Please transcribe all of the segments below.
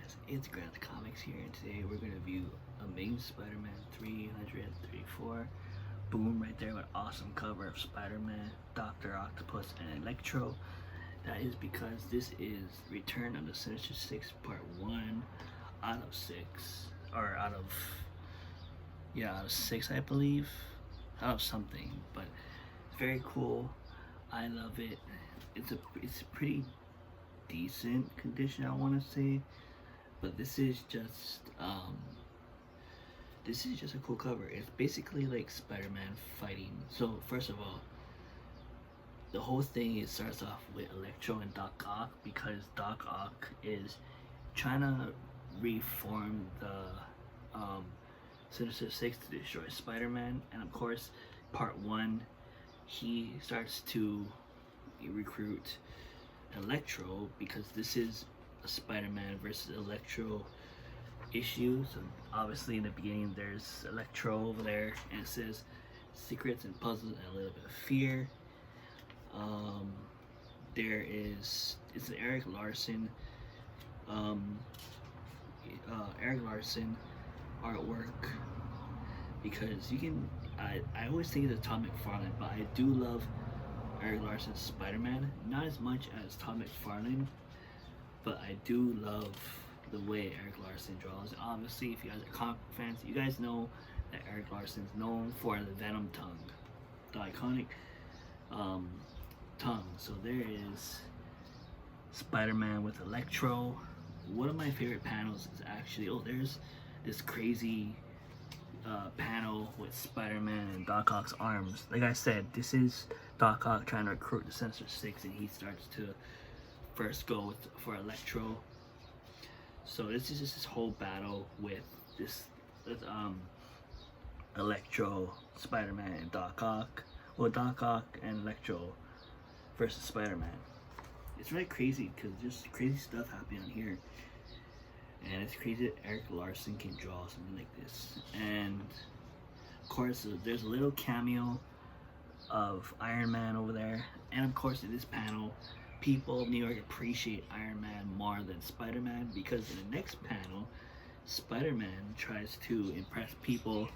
guys, it's Grant Comics here, and today we're going to view Amazing Spider-Man 334. Boom, right there with awesome cover of Spider-Man, Dr. Octopus, and Electro. That is because this is Return of the Sinister Six Part 1 out of 6. Or out of 6, I believe. Out of something, but very cool. I love it. It's pretty decent condition, I want to say, but this is just a cool cover. It's basically like Spider-Man fighting. So first of all, the whole thing starts off with Electro and Doc Ock, because Doc Ock is trying to reform the Sinister Six to destroy Spider-Man, and of course, part 1, he starts to recruit Electro, because this is a Spider-Man versus Electro issue. So obviously in the beginning there's Electro over there, and it says secrets and puzzles and a little bit of fear. It's an Eric Larson artwork, because I always think it's Todd McFarlane, but I do love Eric Larson's Spider-Man, not as much as Todd McFarlane, but I do love the way Eric Larson draws. Obviously, if you guys are comic fans, you guys know that Eric Larson is known for the Venom tongue, the iconic tongue. So there is Spider-Man with Electro. One of my favorite panels is actually, there's this crazy panel with Spider-Man and Doc Ock's arms. Like I said, this is Doc Ock trying to recruit the Sinister Six, and he starts to first go for Electro. So this is just this whole battle with Electro, Spider-Man, and Doc Ock. Well, Doc Ock and Electro versus Spider-Man. It's really crazy because there's crazy stuff happening on here. And it's crazy that Eric Larson can draw something like this. And of course, there's a little cameo of Iron Man over there. And of course, in this panel, people of New York appreciate Iron Man more than Spider-Man, because in the next panel, Spider-Man tries to impress people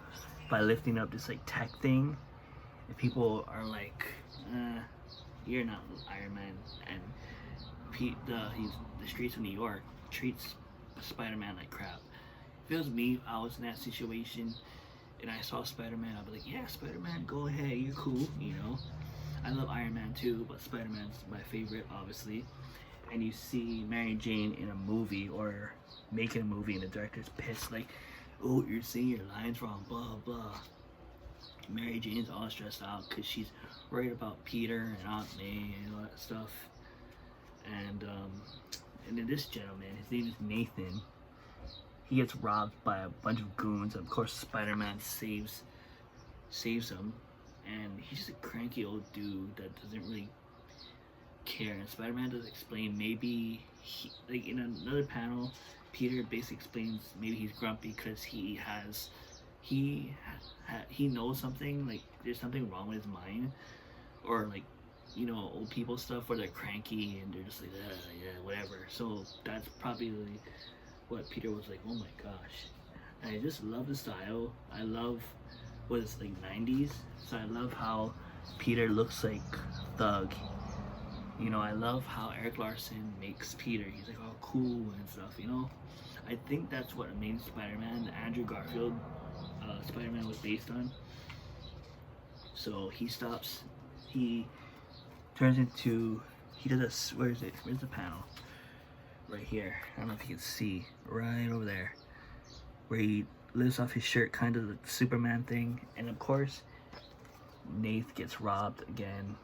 by lifting up this like tech thing. And people are like, you're not Iron Man. And the streets of New York treats Spider-Man like crap. If it was me, I was in that situation and I saw Spider-Man, I'd be like, yeah, Spider-Man, go ahead, you're cool, you know. I love Iron Man too, but Spider-Man's my favorite, obviously. And you see Mary Jane in a movie, or making a movie, and the director's pissed, like, oh, you're saying your lines wrong, blah blah. Mary Jane's all stressed out because she's worried about Peter and Aunt May and all that stuff. And then this gentleman, his name is Nathan, he gets robbed by a bunch of goons. Of course, Spider-Man saves him, and he's just a cranky old dude that doesn't really care. And Spider-Man does explain, maybe like in another panel, Peter basically explains maybe he's grumpy because he knows something, like there's something wrong with his mind, or like, you know, old people stuff where they're cranky and they're just like, yeah, whatever. So that's probably what Peter was like, oh my gosh. And I just love the style. I love what it's like 90s. So I love how Peter looks like thug. You know, I love how Eric Larson makes Peter. He's like all cool and stuff, you know. I think that's what Amazing Spider-Man, the Andrew Garfield Spider-Man was based on. So he turns into, he does this, where's the panel? Right here. I don't know if you can see, right over there, where he lifts off his shirt, kind of the Superman thing. And of course, Nath gets robbed again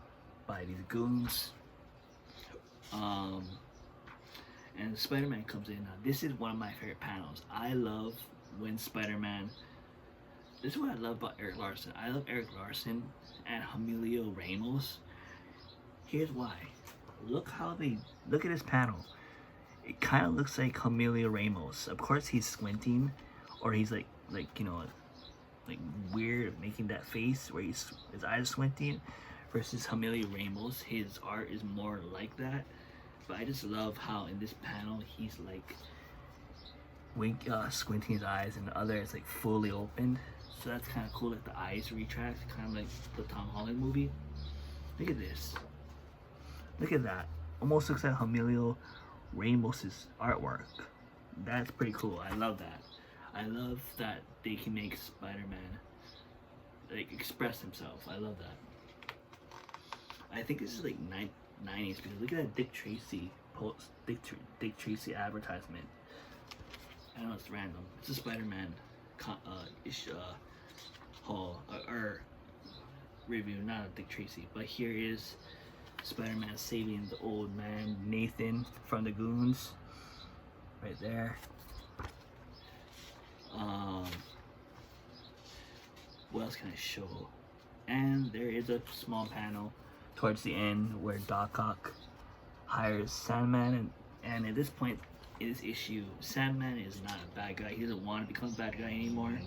by these goons. And Spider-Man comes in. Now, this is one of my favorite panels. I love when Spider-Man, this is what I love about Eric Larson. I love Eric Larson and Emilio Ramos. Here's why. Look at this panel. It kind of looks like Emilio Ramos. Of course, he's squinting, or he's like you know, like weird, making that face where his eyes are squinting. Versus Emilio Ramos, his art is more like that. But I just love how in this panel he's like squinting his eyes, and the other is like fully opened. So that's kind of cool, like the eyes retract, kind of like the Tom Holland movie. Look at this. Look at that. Almost looks like Emilio Ramos' artwork. That's pretty cool. I love that. I love that they can make Spider-Man like express himself. I love that. I think this is like 90s because look at that Dick Tracy post, Dick Tracy advertisement. I know it's random. It's a Spider-Man haul or review, not a Dick Tracy. But here is Spider-Man saving the old man Nathan from the goons. Right there. What else can I show? And there is a small panel towards the end where Doc Ock hires Sandman, and at this point in this issue, Sandman is not a bad guy. He doesn't want to become a bad guy anymore.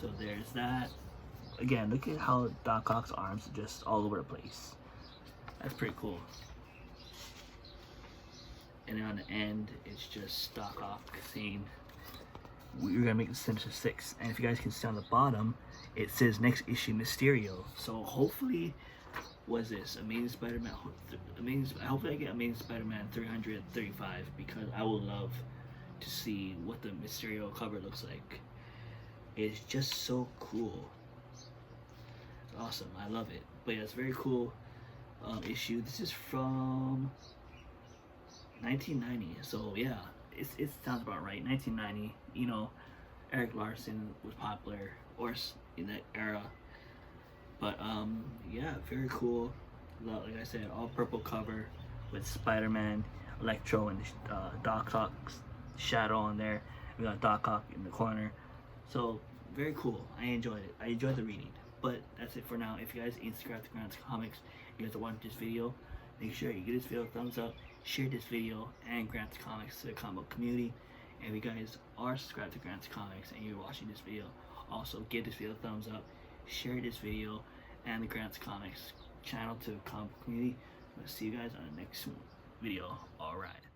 So there's that. Again, look at how Doc Ock's arms are just all over the place. That's pretty cool. And then on the end, it's just Doc Ock saying, we're gonna make the Sinister Six. And if you guys can see on the bottom, it says next issue Mysterio. So hopefully, what's this? Amazing Spider-Man. Hopefully I get Amazing Spider-Man 335 because I would love to see what the Mysterio cover looks like. It's just so cool. It's awesome. I love it. But yeah, it's a very cool issue. This is from 1990. So yeah, it sounds about right. 1990. You know, Eric Larson was popular, or in that era. But yeah, very cool. Like I said, all purple cover with Spider-Man, Electro, and Doc Ock's shadow on there. We got Doc Ock in the corner. So very cool. I enjoyed it. I enjoyed the reading. But that's it for now. If you guys ain't subscribed to Grant's Comics, you guys are watching this video, make sure you give this video a thumbs up, share this video and Grant's Comics to the comic book community. And if you guys are subscribed to Grant's Comics and you're watching this video, also give this video a thumbs up, share this video and the Grant's Comics channel to the comic book community. I'm going to see you guys on the next video. Alright.